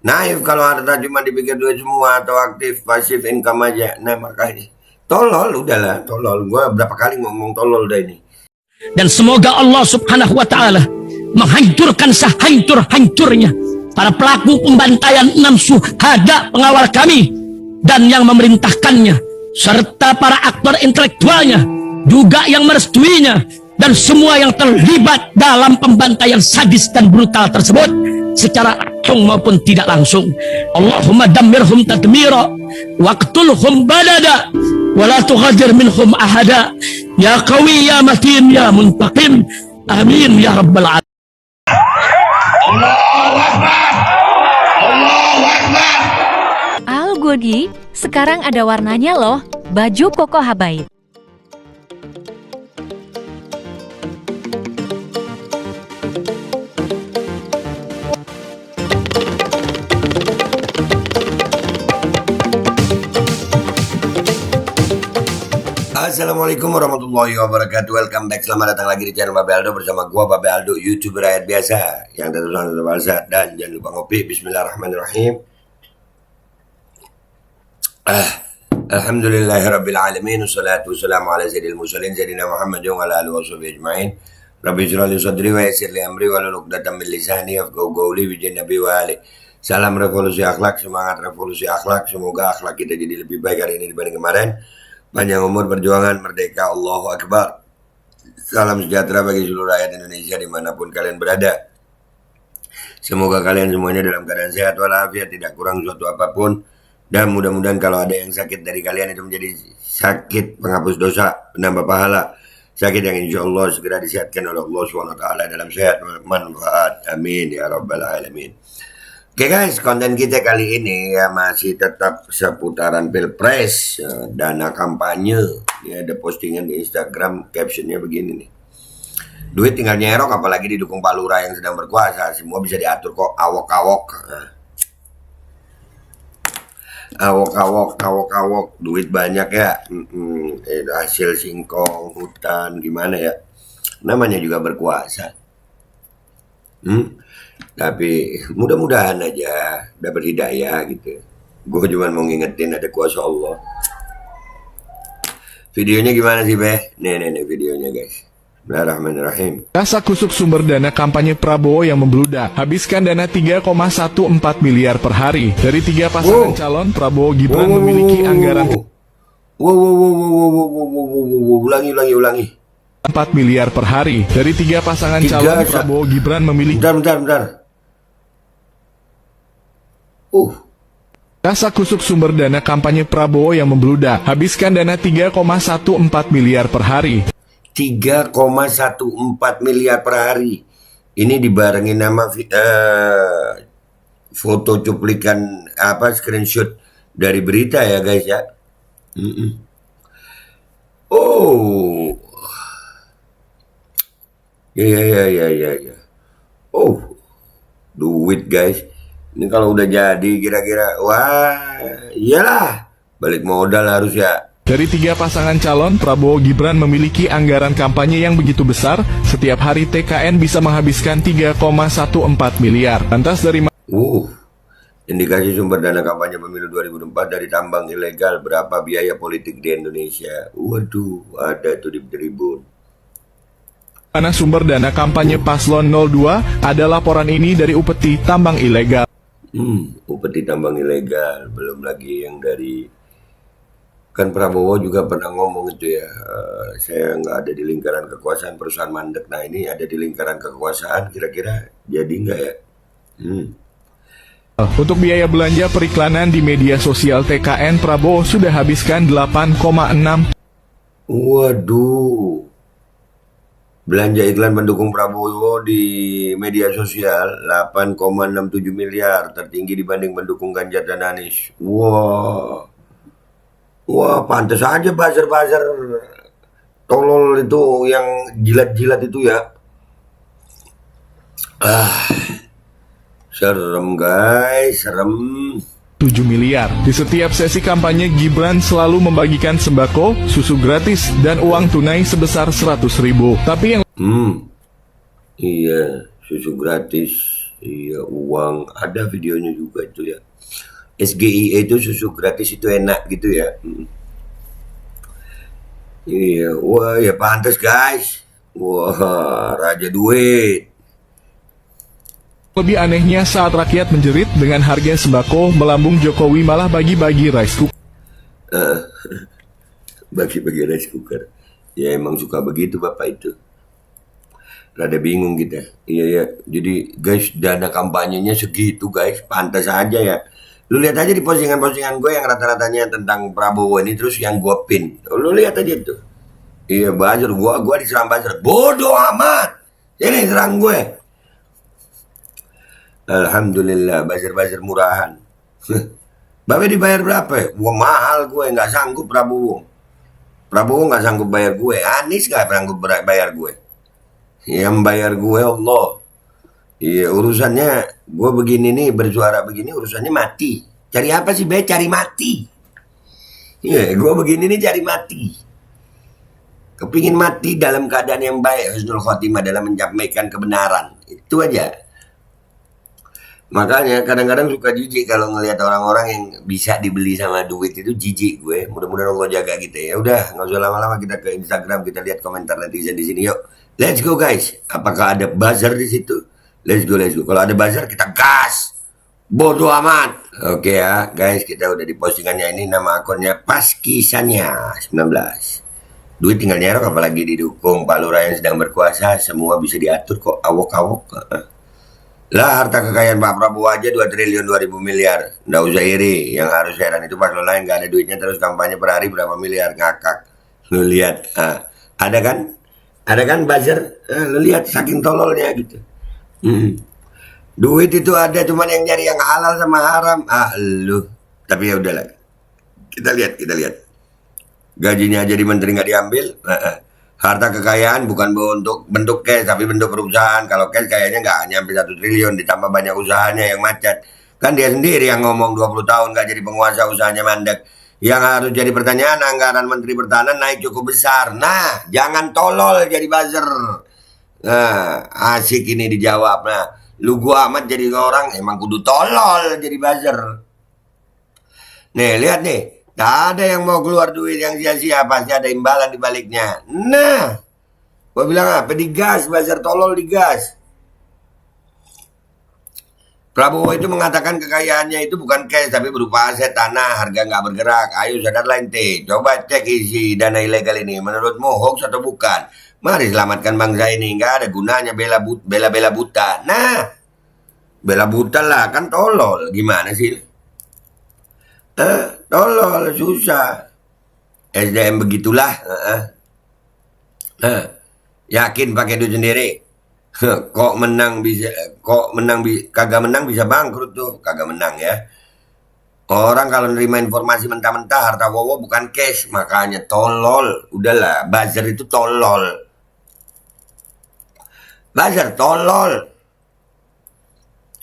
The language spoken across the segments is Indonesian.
Naif kalau harta cuma dipikir duit semua atau aktif pasif income aja. Nah makanya tolol udahlah, tolol. Gua berapa kali ngomong tolol dah ini. Dan semoga Allah Subhanahu wa Ta'ala menghancurkan sehancur-hancurnya para pelaku pembantaian 6 syuhada pengawal kami dan yang memerintahkannya, serta para aktor intelektualnya juga yang merestuinya, dan semua yang terlibat dalam pembantaian sadis dan brutal tersebut secara langsung maupun tidak langsung. Allahumma dammirhum tadmira waqtulhum badada wala tughadir minhum ahada ya qawi ya matin ya muntaqim amin ya rabbal alamin. Allahu Akbar, Allahu Akbar. Al Godi, sekarang ada warnanya loh, baju koko habaib. Assalamualaikum warahmatullahi wabarakatuh. Welcome back, selamat datang lagi di channel Babe Aldo bersama gua Babe Aldo, YouTuber rakyat biasa yang terus berbahagia. Dan jangan lupa ngopi. Bismillahirrahmanirrahim. Alhamdulillahirabbil alamin, wassalatu wassalamu ala sayyidil mursalin sayyidina Muhammadin wa ala alihi washabihi ajmain. Rabbi shrah li sadri wa yassir li amri wa hlul 'uqdatam min lisani yafqahu qawli bi nabi wa ali. Salam revolusi akhlak, semangat revolusi akhlak. Semoga akhlak kita jadi lebih baik hari ini dibanding kemarin. Panjang umur, perjuangan, merdeka, Allahu Akbar. Salam sejahtera bagi seluruh rakyat Indonesia dimanapun kalian berada. Semoga kalian semuanya dalam keadaan sehat walafiat, tidak kurang suatu apapun. Dan mudah-mudahan kalau ada yang sakit dari kalian itu menjadi sakit penghapus dosa, penambah pahala. Sakit yang insya Allah segera disehatkan oleh Allah SWT dalam sehat manfaat. Amin ya rabbal alamin. Oke guys, konten kita kali ini ya masih tetap seputaran pilpres, dana kampanye. Ini ada postingan di Instagram, captionnya begini nih. Duit tinggal nyerok, apalagi didukung Pak Lurah yang sedang berkuasa. Semua bisa diatur kok, awok-awok. Awok-awok, duit banyak ya. Hasil singkong, hutan, gimana ya. Namanya juga berkuasa. Tapi mudah-mudahan aja dapat hidayah gitu. Gue cuma mau ngingetin ada kuasa Allah. Videonya gimana sih, Beh? Nih videonya, guys. Bismillahirrahmanirrahim. Rasa kusuk sumber dana kampanye Prabowo yang membludak. Habiskan dana 3,14 miliar per hari. Dari 3 pasangan calon, Prabowo Gibran memiliki anggaran Ulangi. 4 miliar per hari. Dari 3 pasangan calon, Prabowo Gibran memiliki Bentar. Rasa kusuk sumber dana kampanye Prabowo yang membludak. Habiskan dana 3,14 miliar per hari. 3,14 miliar per hari. Ini dibarengi nama foto cuplikan screenshot dari berita ya guys ya. Oh. Ya. Oh. Duit guys. Ini kalau udah jadi kira-kira, wah, iyalah, balik modal harus ya. Dari 3 pasangan calon, Prabowo Gibran memiliki anggaran kampanye yang begitu besar. Setiap hari TKN bisa menghabiskan 3,14 miliar. Lantas dari Indikasi sumber dana kampanye pemilu 2024 dari tambang ilegal. Berapa biaya politik di Indonesia? Waduh, ada tuh di Tribun. mana sumber dana kampanye Paslon 02? Ada laporan ini dari Upeti Tambang Ilegal. Upeti tambang ilegal, belum lagi yang dari, kan Prabowo juga pernah ngomong itu ya, saya nggak ada di lingkaran kekuasaan perusahaan mandek. Nah ini ada di lingkaran kekuasaan, kira-kira jadi nggak ya? Untuk biaya belanja periklanan di media sosial TKN, Prabowo sudah habiskan 8,6. Waduh, belanja iklan pendukung Prabowo di media sosial 8,67 miliar, tertinggi dibanding pendukung Ganjar dan Anies. Wah, pantas aja buzzer-buzzer tolol itu yang jilat-jilat itu ya. Serem guys, serem. 7 miliar. Di setiap sesi kampanye, Gibran selalu membagikan sembako, susu gratis, dan uang tunai sebesar 100.000. Tapi yang Iya, susu gratis. Iya, uang. Ada videonya juga itu ya. SGIE itu susu gratis itu enak gitu ya. Iya, wah ya pantas guys. Wah, raja duit. Lebih anehnya saat rakyat menjerit dengan harga sembako melambung, Jokowi malah bagi-bagi rice cooker. Bagi-bagi rice cooker. Ya emang suka begitu bapak itu. Rada bingung kita. Iya ya. Jadi guys, dana kampanyenya segitu guys. Pantas aja ya. Lu lihat aja di postingan-postingan gue yang rata-ratanya tentang Prabowo ini, terus yang gue pin. Lu lihat aja tuh. Iya, buzzer. Gua diserang buzzer. Bodoh amat. Ini serang gue. Alhamdulillah, buzzer-buzzer murahan. Bapak dibayar berapa? Wah mahal gue, nggak sanggup Prabowo. Prabowo nggak sanggup bayar gue. Anies nggak sanggup bayar gue. Yang bayar gue Allah. Iya, urusannya gue begini nih, bersuara begini urusannya mati. Cari apa sih Be? Cari mati. Iya, gue begini nih cari mati. Kepingin mati dalam keadaan yang baik, husnul khotimah dalam menyampaikan kebenaran. Itu aja. Makanya kadang-kadang suka jijik kalau ngelihat orang-orang yang bisa dibeli sama duit, itu jijik gue. Mudah-mudahan Allah jaga kita ya. Udah, nggak usah lama-lama, kita ke Instagram, kita lihat komentar netizen di sini yuk. Let's go guys. Apakah ada buzzer di situ? Let's go, let's go. Kalau ada buzzer kita gas. Bodoh amat. Oke ya guys, kita udah di postingannya ini, nama akunnya Paskisanya 19. Duit tinggal nyerok, apalagi didukung Pak Lurah yang sedang berkuasa, semua bisa diatur kok, awok-awok. Lah harta kekayaan Pak Prabowo aja 2 triliun 2000 miliar. Nggak usah iri, yang harus heran itu paslon lain nggak ada duitnya terus kampanye per hari berapa miliar, ngakak. Lu lihat, ada kan? Ada kan buzzer? Lu lihat saking tololnya gitu. Duit itu ada, cuman yang nyari yang halal sama haram. Lu. Tapi ya udahlah. Kita lihat. Gajinya jadi menteri nggak diambil. Harta kekayaan bukan untuk bentuk cash tapi bentuk perusahaan. Kalau cash kayaknya nggak nyampe 1 triliun, ditambah banyak usahanya yang macet. Kan dia sendiri yang ngomong 20 tahun nggak jadi penguasa, usahanya mandek. Yang harus jadi pertanyaan, anggaran Menteri Pertahanan naik cukup besar. Nah, jangan tolol jadi buzzer. Nah, asik ini dijawab. Nah, lu gua amat jadi orang, emang kudu tolol jadi buzzer. Nih, lihat nih. Tak ada yang mau keluar duit yang sia-sia, pasti ada imbalan di baliknya. Nah, gua bilang apa? Digas, buzzer tolol digas. Prabowo itu mengatakan kekayaannya itu bukan cash, tapi berupa aset tanah, harga nggak bergerak. Ayo sadarlah ente, coba cek isi dana ilegal ini. Menurutmu hoax atau bukan? Mari selamatkan bangsa ini, nggak ada gunanya bela buta. Nah, bela buta lah, kan tolol. Gimana sih? Tolol, susah. SDM begitulah. Yakin pakai duit sendiri. Kagak menang bisa bangkrut tuh. Kagak menang ya. Orang kalau nerima informasi mentah-mentah harta wowo bukan cash, makanya tolol. Udahlah, buzzer itu tolol. Buzzer tolol.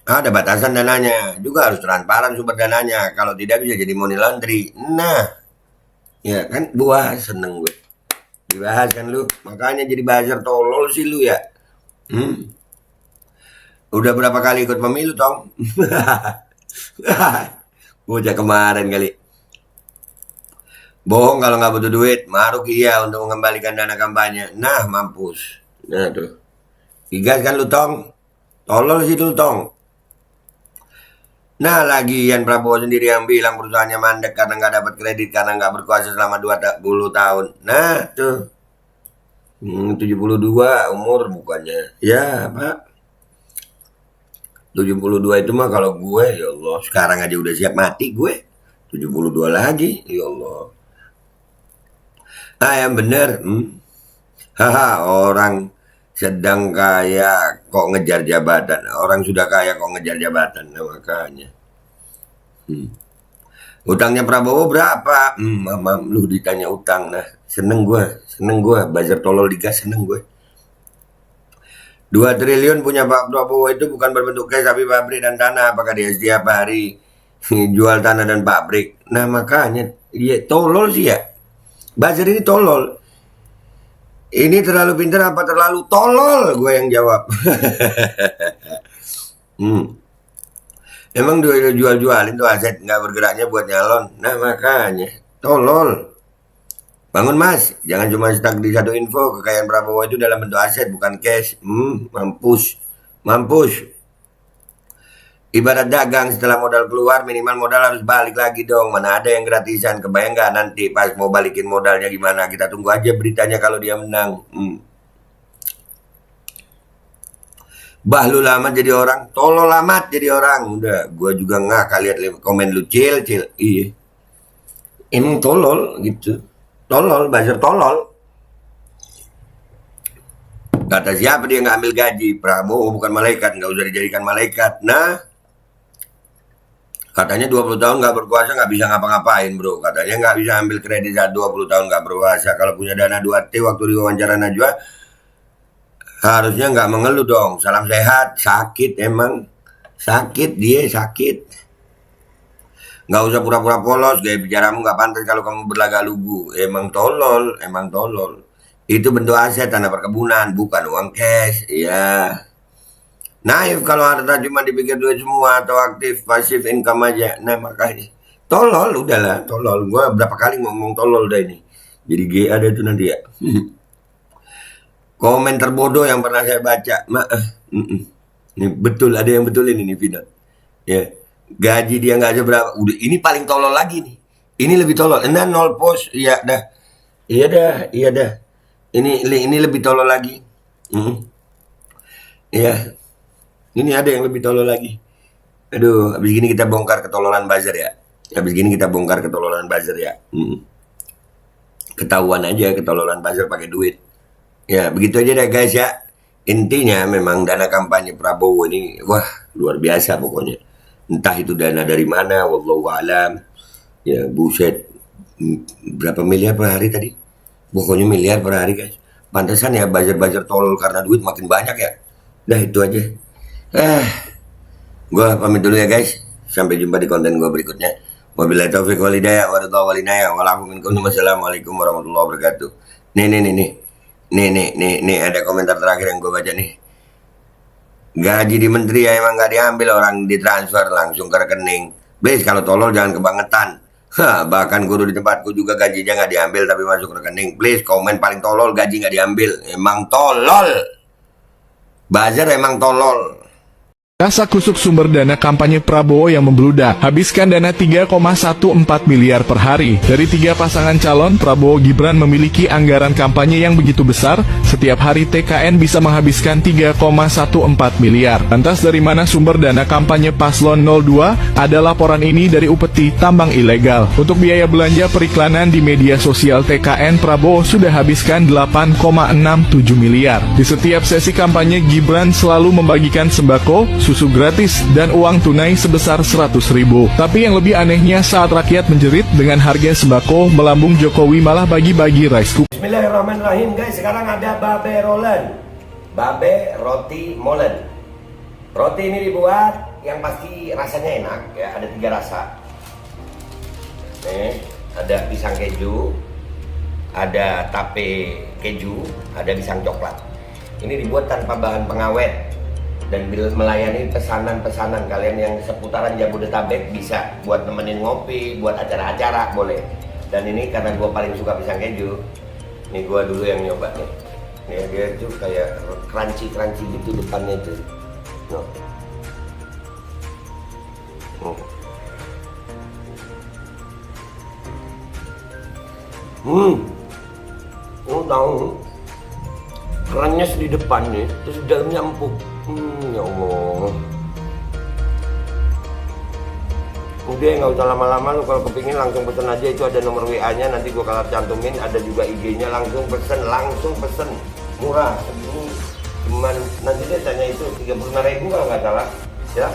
Ada batasan dananya, juga harus transparan sumber dananya. Kalau tidak bisa jadi money laundry. Nah, ya kan buah seneng gue. Dibahas kan lu, makanya jadi buzzer tolol sih lu ya. Udah berapa kali ikut pemilu tong? Bocah kemarin kali. Bohong kalau nggak butuh duit, maruk iya untuk mengembalikan dana kampanye. Nah mampus. Nah tuh, digas kan lu tong? Tolol sih lu tong. Nah lagian Prabowo sendiri yang bilang perusahaannya mandek karena nggak dapat kredit, karena nggak berkuasa selama 20 tahun. Nah tuh, 72 umur bukannya. Ya Pak, 72 itu mah kalau gue, ya Allah, sekarang aja udah siap mati gue. 72 lagi, ya Allah. Yang bener. Orang sedang kaya kok ngejar jabatan. Orang sudah kaya kok ngejar jabatan. Nah, makanya. Utangnya Prabowo berapa? Lu ditanya utang. Nah, seneng gue. Buzzer tolol digas, seneng gue. 2 triliun punya Pak Prabowo itu bukan berbentuk cash tapi pabrik dan tanah. Apakah dia setiap hari jual tanah dan pabrik? Nah makanya dia tolol sih ya. Buzzer ini tolol. Ini terlalu pintar apa terlalu tolol? Gue yang jawab. Emang dia jual-jualin tuh aset nggak bergeraknya buat nyalon. Nah makanya tolol. Bangun mas, jangan cuma stuck di satu info. Kekayaan Prabowo itu dalam bentuk aset bukan cash. Mampus, mampus. Ibarat dagang, setelah modal keluar minimal modal harus balik lagi dong. Mana ada yang gratisan. Kebayang nggak nanti pas mau balikin modalnya gimana? Kita tunggu aja beritanya kalau dia menang. Bah lu lama jadi orang, tolol amat jadi orang. Udah, gua juga ngakak lihat komen lu cil. Iya. Emang tolol gitu. Tolol, buzzer tolol. Kata siapa dia nggak ambil gaji? Prabowo bukan malaikat, nggak usah dijadikan malaikat. Nah, katanya 20 tahun nggak berkuasa nggak bisa ngapa-ngapain bro. Katanya nggak bisa ambil kredit saat 20 tahun nggak berkuasa. Kalau punya dana 2T waktu diwawancara Najwa, harusnya nggak mengeluh dong. Salam sehat, sakit emang. Sakit dia, sakit. Nggak usah pura-pura polos, gaya bicaramu nggak pantas kalau kamu berlagak lugu. Emang tolol, emang tolol. Itu bentuk aset tanah perkebunan, bukan uang cash. Iya. Naif kalau harta cuma dipikir duit semua atau aktif pasif income aja. Nah makanya tolol, udahlah tolol. Gua berapa kali ngomong tolol dah ini. Jadi GA ada itu nanti ya. Komen terbodoh yang pernah saya baca. Ini betul, ada yang betulin ini Vina. Ya. Gaji dia nggak seberapa. Udah ini paling tolol lagi nih. Ini lebih tolol. Nah, 0 post. Iya dah. Iya dah. Ini lebih tolol lagi. Iya. Ini ada yang lebih tolol lagi. Aduh, habis gini kita bongkar ketololan buzzer ya. Ketahuan aja ketololan buzzer pakai duit. Ya, begitu aja deh guys ya. Intinya memang dana kampanye Prabowo ini wah, luar biasa pokoknya. Entah itu dana dari mana, wallahu alam. Ya, buset. Berapa miliar per hari tadi? Pokoknya miliar per hari, guys. Pantesan ya buzzer-buzzer tolol karena duit makin banyak ya. Dah itu aja. Gua pamit dulu ya, guys. Sampai jumpa di konten gua berikutnya. Wabillahi taufiq wal hidayah wa ridha wal inayah. Wassalamualaikum warahmatullahi wabarakatuh. Nih, ada komentar terakhir yang gua baca nih. Gaji di menteri ya emang nggak diambil, orang ditransfer langsung ke rekening. Please kalau tolol jangan kebangetan. Bahkan guru di tempatku juga gajinya nggak diambil tapi masuk ke rekening. Please komen paling tolol gaji nggak diambil. Emang tolol. Buzzer emang tolol. Rasa kusuk sumber dana kampanye Prabowo yang membludak. Habiskan dana 3,14 miliar per hari. Dari 3 pasangan calon, Prabowo Gibran memiliki anggaran kampanye yang begitu besar. Setiap hari TKN bisa menghabiskan 3,14 miliar. Lantas dari mana sumber dana kampanye Paslon 02? Ada laporan ini dari Upeti Tambang Ilegal. Untuk biaya belanja periklanan di media sosial TKN, Prabowo sudah habiskan 8,67 miliar. Di setiap sesi kampanye, Gibran selalu membagikan sembako, susu gratis, dan uang tunai sebesar 100.000. Tapi yang lebih anehnya saat rakyat menjerit dengan harga sembako melambung, Jokowi malah bagi-bagi rice cooker. Bismillahirrahmanirrahim guys, sekarang ada babe rolen. Babe roti molen. Roti ini dibuat yang pasti rasanya enak ya, ada 3 rasa. Nih, ada pisang keju, ada tape keju, ada pisang coklat. Ini dibuat tanpa bahan pengawet dan melayani pesanan-pesanan kalian yang seputaran Jabodetabek, bisa buat nemenin ngopi, buat acara-acara boleh. Dan ini karena gue paling suka pisang keju, nih gue dulu yang nyoba nih. Nih dia tuh kayak crunchy gitu depannya tuh. Tahu kerannya di depan nih, terus di dalamnya empuk. Ya Allah. Udah nggak usah lama-lama, lu kalau kepingin langsung pesen aja, itu ada nomor WA-nya, nanti gua kalau cantumin, ada juga IG-nya, langsung pesen, murah segini, cuman nanti dia tanya itu 35.000 kalau nggak salah, ya.